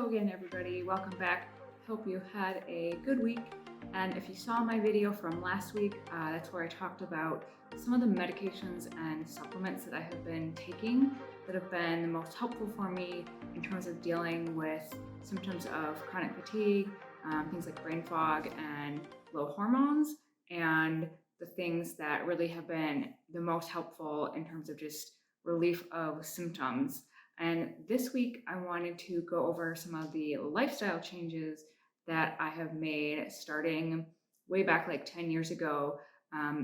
Hello again, everybody. Welcome back. Hope you had a good week. And if you saw my video from last week, that's where I talked about some of the medications and supplements that I have been taking that have been the most helpful for me in terms of dealing with symptoms of chronic fatigue, things like brain fog and low hormones, and the things that really have been the most helpful in terms of just relief of symptoms. And this week, I wanted to go over some of the lifestyle changes that I have made starting way back like 10 years ago,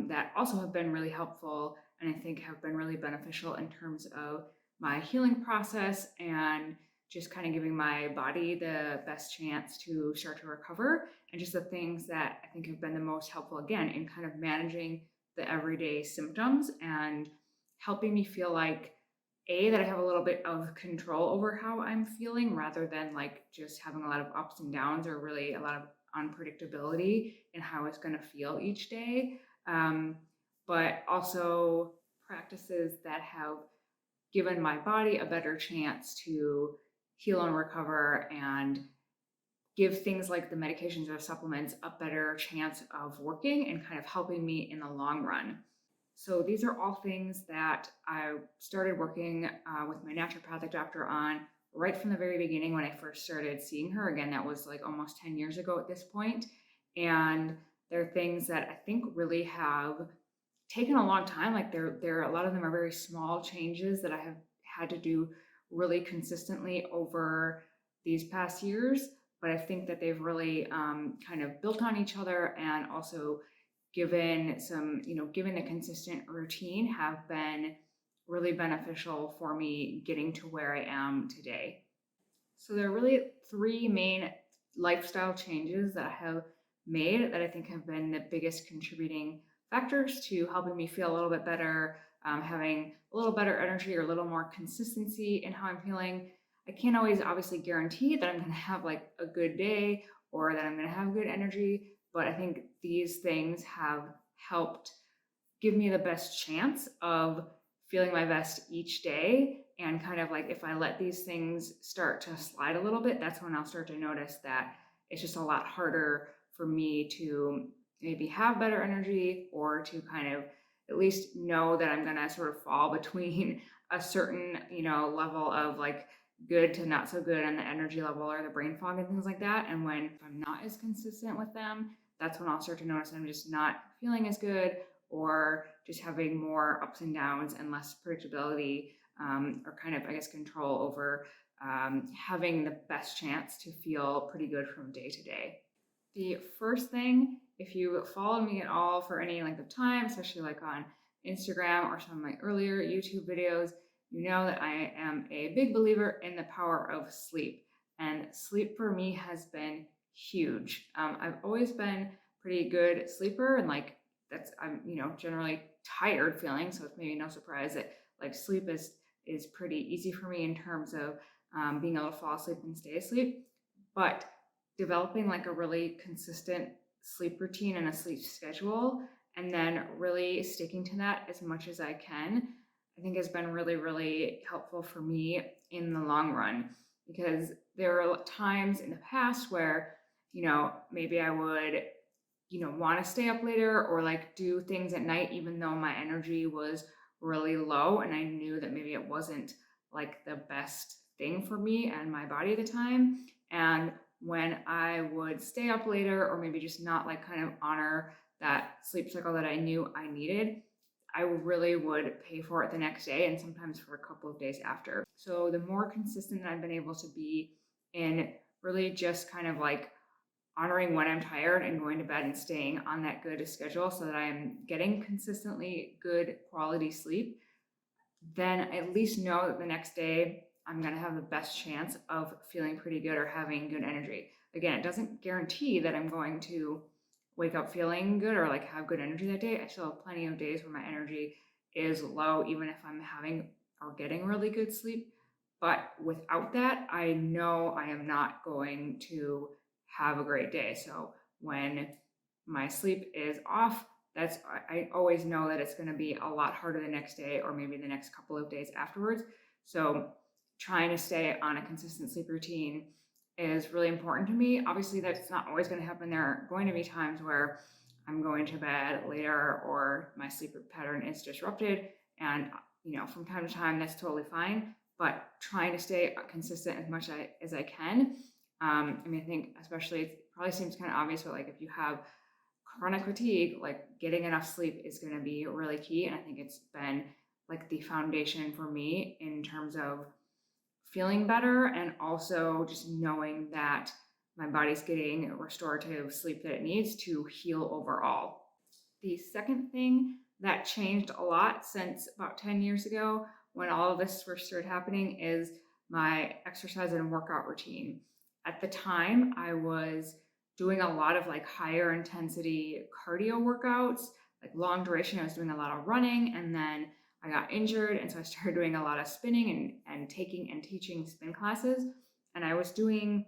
that also have been really helpful and I think have been really beneficial in terms of my healing process and just kind of giving my body the best chance to start to recover, and just the things that I think have been the most helpful again in kind of managing the everyday symptoms and helping me feel like that I have a little bit of control over how I'm feeling rather than like just having a lot of ups and downs or really a lot of unpredictability in how it's going to feel each day. But also practices that have given my body a better chance to heal and recover and give things like the medications or supplements a better chance of working and kind of helping me in the long run. So these are all things that I started working with my naturopathic doctor on right from the very beginning when I first started seeing her. Again, that was like almost 10 years ago at this point. And they're things that I think really have taken a long time. Like a lot of them are very small changes that I have had to do really consistently over these past years. But I think that they've really kind of built on each other, and also given a consistent routine, have been really beneficial for me getting to where I am today. So there are really three main lifestyle changes that I have made that I think have been the biggest contributing factors to helping me feel a little bit better, having a little better energy or a little more consistency in how I'm feeling. I can't always obviously guarantee that I'm going to have like a good day or that I'm going to have good energy, but I think these things have helped give me the best chance of feeling my best each day. And kind of like if I let these things start to slide a little bit, that's when I'll start to notice that it's just a lot harder for me to maybe have better energy, or to kind of at least know that I'm going to sort of fall between a certain, level of like good to not so good on the energy level or the brain fog and things like that. And when if I'm not as consistent with them, that's when I'll start to notice I'm just not feeling as good, or just having more ups and downs and less predictability, or kind of, I guess, control over having the best chance to feel pretty good from day to day. The first thing, if you followed me at all for any length of time, especially like on Instagram or some of my earlier YouTube videos, you know that I am a big believer in the power of sleep. And sleep for me has been huge. I've always been pretty good sleeper, and like I'm generally tired feeling, so it's maybe no surprise that like sleep is pretty easy for me in terms of being able to fall asleep and stay asleep. But developing like a really consistent sleep routine and a sleep schedule, and then really sticking to that as much as I can, I think has been really, really helpful for me in the long run. Because there are times in the past where, maybe I would, want to stay up later or like do things at night, even though my energy was really low. And I knew that maybe it wasn't like the best thing for me and my body at the time. And when I would stay up later, or maybe just not like kind of honor that sleep cycle that I knew I needed, I really would pay for it the next day, and sometimes for a couple of days after. So the more consistent I've been able to be in really just kind of like honoring when I'm tired and going to bed and staying on that good schedule so that I'm getting consistently good quality sleep, then I at least know that the next day I'm going to have the best chance of feeling pretty good or having good energy. Again, it doesn't guarantee that I'm going to wake up feeling good or like have good energy that day. I still have plenty of days where my energy is low, even if I'm having or getting really good sleep. But without that, I know I am not going to have a great day. So when my sleep is off, I always know that it's going to be a lot harder the next day, or maybe the next couple of days afterwards. So trying to stay on a consistent sleep routine is really important to me. Obviously, that's not always going to happen. There are going to be times where I'm going to bed later or my sleep pattern is disrupted. And, from time to time, that's totally fine. But trying to stay consistent as much as I can. I think especially it probably seems kind of obvious, but like if you have chronic fatigue, like getting enough sleep is going to be really key. And I think it's been like the foundation for me in terms of feeling better and also just knowing that my body's getting restorative sleep that it needs to heal overall. The second thing that changed a lot since about 10 years ago when all of this first started happening is my exercise and workout routine. At the time, I was doing a lot of like higher intensity cardio workouts, like long duration. I was doing a lot of running, and then I got injured. And so I started doing a lot of spinning and taking and teaching spin classes. And I was doing,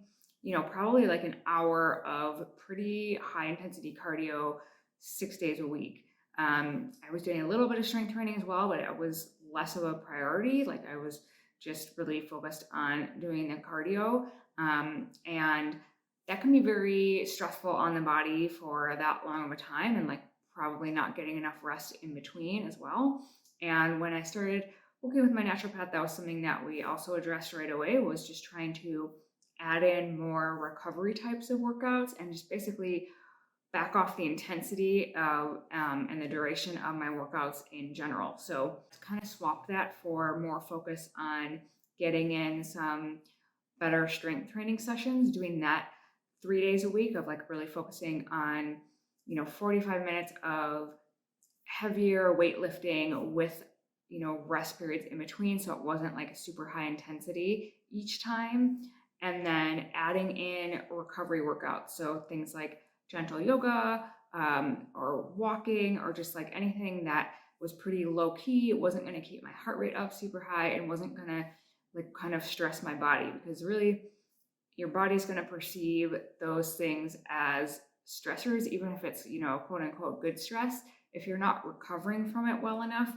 probably like an hour of pretty high intensity cardio 6 days a week. I was doing a little bit of strength training as well, but it was less of a priority. Like I was just really focused on doing the cardio. And that can be very stressful on the body for that long of a time, and like probably not getting enough rest in between as well. And when I started working with my naturopath, that was something that we also addressed right away, was just trying to add in more recovery types of workouts and just basically back off the intensity and the duration of my workouts in general. So kind of swap that for more focus on getting in some better strength training sessions, doing that 3 days a week of like really focusing on, 45 minutes of heavier weightlifting with, rest periods in between. So it wasn't like a super high intensity each time. And then adding in recovery workouts. So things like gentle yoga or walking, or just like anything that was pretty low key. It wasn't going to keep my heart rate up super high and wasn't going to like kind of stress my body, because really your body's going to perceive those things as stressors, even if it's, quote unquote good stress. If you're not recovering from it well enough,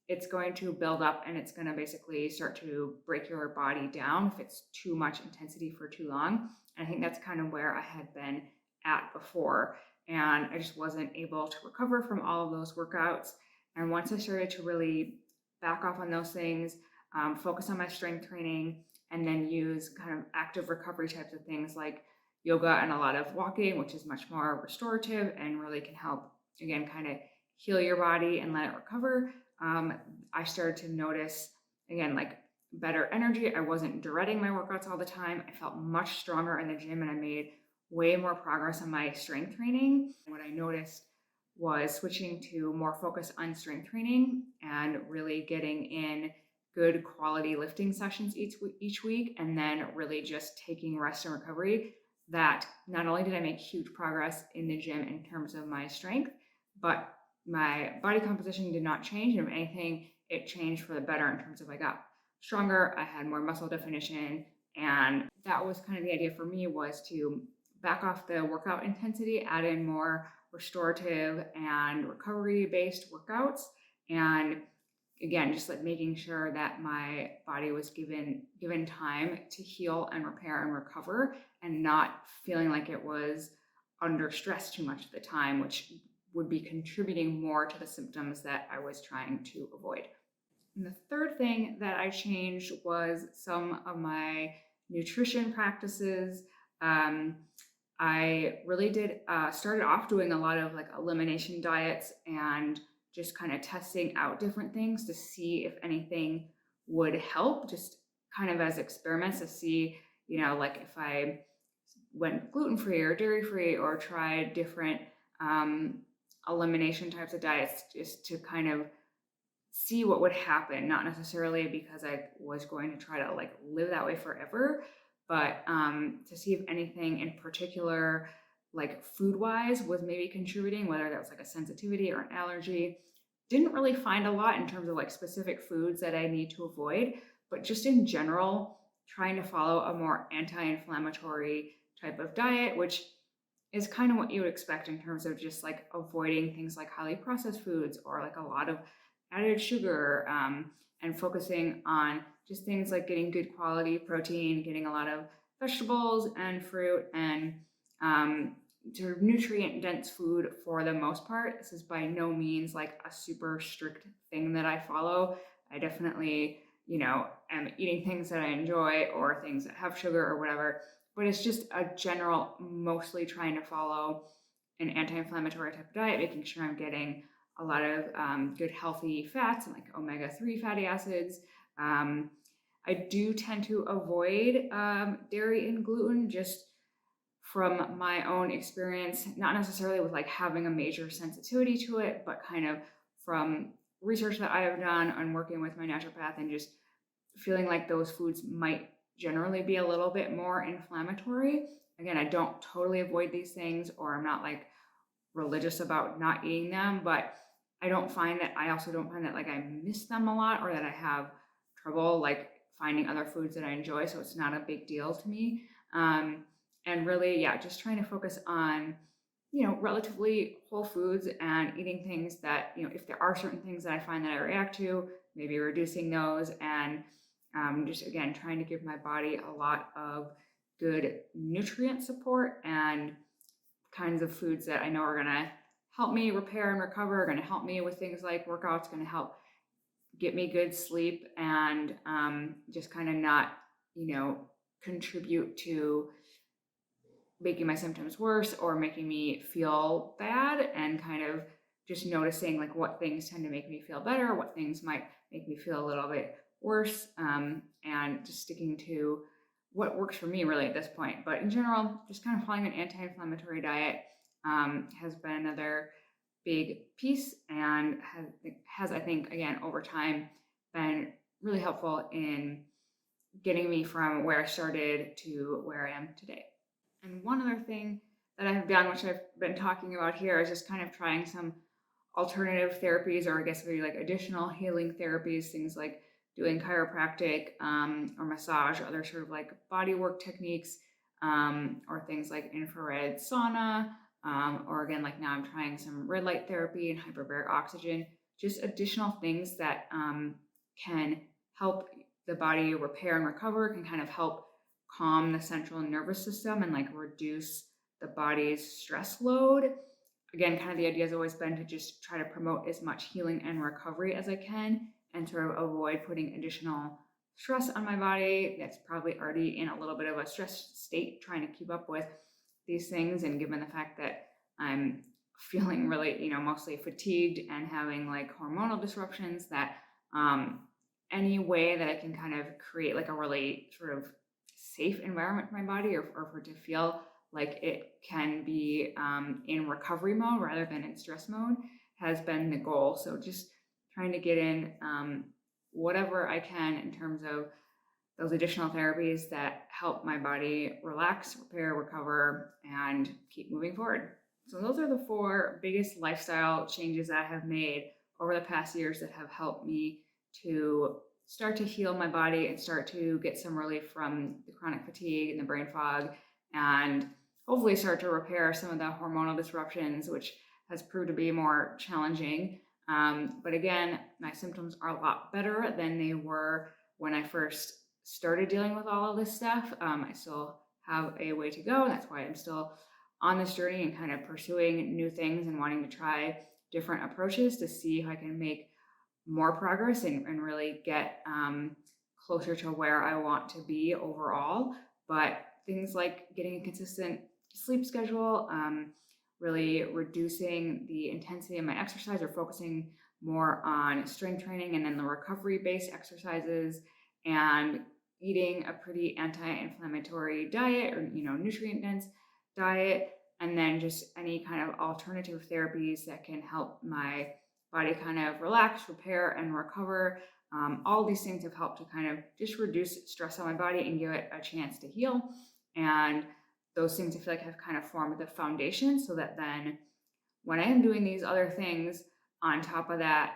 it's going to build up and it's going to basically start to break your body down if it's too much intensity for too long. And I think that's kind of where I had been at before. And I just wasn't able to recover from all of those workouts. And once I started to really back off on those things, focus on my strength training, and then use kind of active recovery types of things like yoga and a lot of walking, which is much more restorative and really can help, again, kind of heal your body and let it recover. I started to notice, again, like better energy. I wasn't dreading my workouts all the time. I felt much stronger in the gym, and I made way more progress on my strength training. What I noticed was switching to more focus on strength training and really getting in good quality lifting sessions each week, and then really just taking rest and recovery, that not only did I make huge progress in the gym in terms of my strength, but my body composition did not change. And if anything, it changed for the better in terms of I got stronger, I had more muscle definition. And that was kind of the idea for me, was to back off the workout intensity, add in more restorative and recovery based workouts. And again, just like making sure that my body was given time to heal and repair and recover, and not feeling like it was under stress too much of the time, which would be contributing more to the symptoms that I was trying to avoid. And the third thing that I changed was some of my nutrition practices. I really did started off doing a lot of like elimination diets and just kind of testing out different things to see if anything would help, just kind of as experiments to see, like if I went gluten-free or dairy-free, or tried different elimination types of diets, just to kind of see what would happen, not necessarily because I was going to try to like live that way forever, but to see if anything in particular, like food-wise, was maybe contributing, whether that was like a sensitivity or an allergy. Didn't really find a lot in terms of like specific foods that I need to avoid, but just in general, trying to follow a more anti-inflammatory type of diet, which is kind of what you would expect in terms of just like avoiding things like highly processed foods or like a lot of added sugar, and focusing on just things like getting good quality protein, getting a lot of vegetables and fruit and sort of nutrient dense food for the most part. This is by no means like a super strict thing that I follow. I definitely, am eating things that I enjoy or things that have sugar or whatever, but it's just a general, mostly trying to follow an anti-inflammatory type of diet, making sure I'm getting a lot of good healthy fats and like omega-3 fatty acids. I do tend to avoid dairy and gluten just from my own experience, not necessarily with like having a major sensitivity to it, but kind of from research that I have done on working with my naturopath and just feeling like those foods might generally be a little bit more inflammatory. Again, I don't totally avoid these things, or I'm not like religious about not eating them, but I also don't find that like I miss them a lot or that I have trouble like finding other foods that I enjoy. So it's not a big deal to me. And really, yeah, just trying to focus on, relatively whole foods and eating things that, if there are certain things that I find that I react to, maybe reducing those and just again, trying to give my body a lot of good nutrient support and kinds of foods that I know are going to help me repair and recover, are going to help me with things like workouts, going to help get me good sleep and just kind of not, contribute to making my symptoms worse or making me feel bad, and kind of just noticing like what things tend to make me feel better, what things might make me feel a little bit worse, and just sticking to what works for me really at this point. But in general, just kind of following an anti-inflammatory diet has been another big piece and has, I think, again, over time been really helpful in getting me from where I started to where I am today. And one other thing that I have done, which I've been talking about here, is just kind of trying some alternative therapies, or I guess maybe like additional healing therapies, things like doing chiropractic or massage, or other sort of like body work techniques, or things like infrared sauna, or again, like now I'm trying some red light therapy and hyperbaric oxygen, just additional things that can help the body repair and recover, can kind of help calm the central nervous system and like reduce the body's stress load. Again, kind of the idea has always been to just try to promote as much healing and recovery as I can and sort of avoid putting additional stress on my body that's probably already in a little bit of a stress state, trying to keep up with these things. And given the fact that I'm feeling really, mostly fatigued and having like hormonal disruptions, that any way that I can kind of create like a really sort of safe environment for my body, or for it to feel like it can be in recovery mode rather than in stress mode, has been the goal. So just trying to get in whatever I can in terms of those additional therapies that help my body relax, repair, recover, and keep moving forward. So those are the 4 biggest lifestyle changes that I have made over the past years that have helped me to start to heal my body and start to get some relief from the chronic fatigue and the brain fog, and hopefully start to repair some of the hormonal disruptions, which has proved to be more challenging. But again, my symptoms are a lot better than they were when I first started dealing with all of this stuff. I still have a way to go, and that's why I'm still on this journey and kind of pursuing new things and wanting to try different approaches to see how I can make more progress and really get closer to where I want to be overall. But things like getting a consistent sleep schedule, really reducing the intensity of my exercise, or focusing more on strength training and then the recovery-based exercises, and eating a pretty anti-inflammatory diet, or nutrient-dense diet, and then just any kind of alternative therapies that can help my body kind of relax, repair, and recover. All these things have helped to kind of just reduce stress on my body and give it a chance to heal. And those things I feel like have kind of formed the foundation, so that then when I am doing these other things on top of that,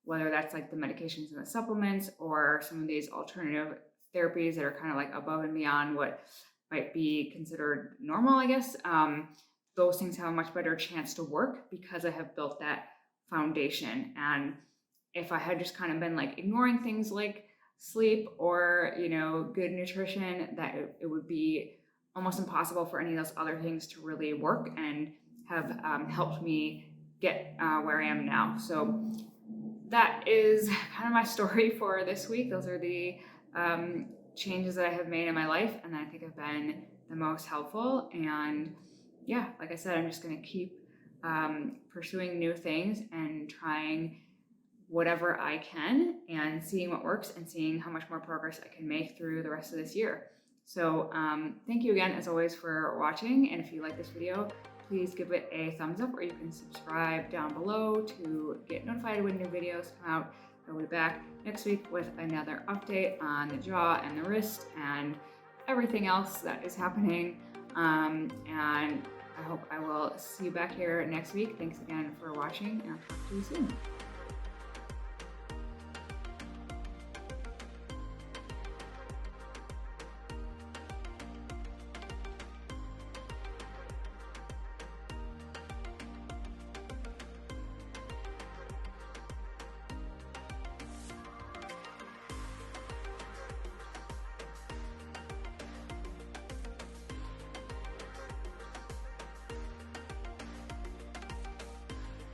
whether that's like the medications and the supplements, or some of these alternative therapies that are kind of like above and beyond what might be considered normal, I guess, those things have a much better chance to work because I have built that foundation. And if I had just kind of been like ignoring things like sleep or, good nutrition, that it would be almost impossible for any of those other things to really work and have helped me get where I am now. So that is kind of my story for this week. Those are the changes that I have made in my life and that I think have been the most helpful. And yeah, like I said, I'm just going to keep pursuing new things and trying whatever I can and seeing what works and seeing how much more progress I can make through the rest of this year. So thank you again, as always, for watching. And if you like this video, please give it a thumbs up, or you can subscribe down below to get notified when new videos come out. I'll be back next week with another update on the jaw and the wrist and everything else that is happening. And I hope I will see you back here next week. Thanks again for watching, and I'll talk to you soon.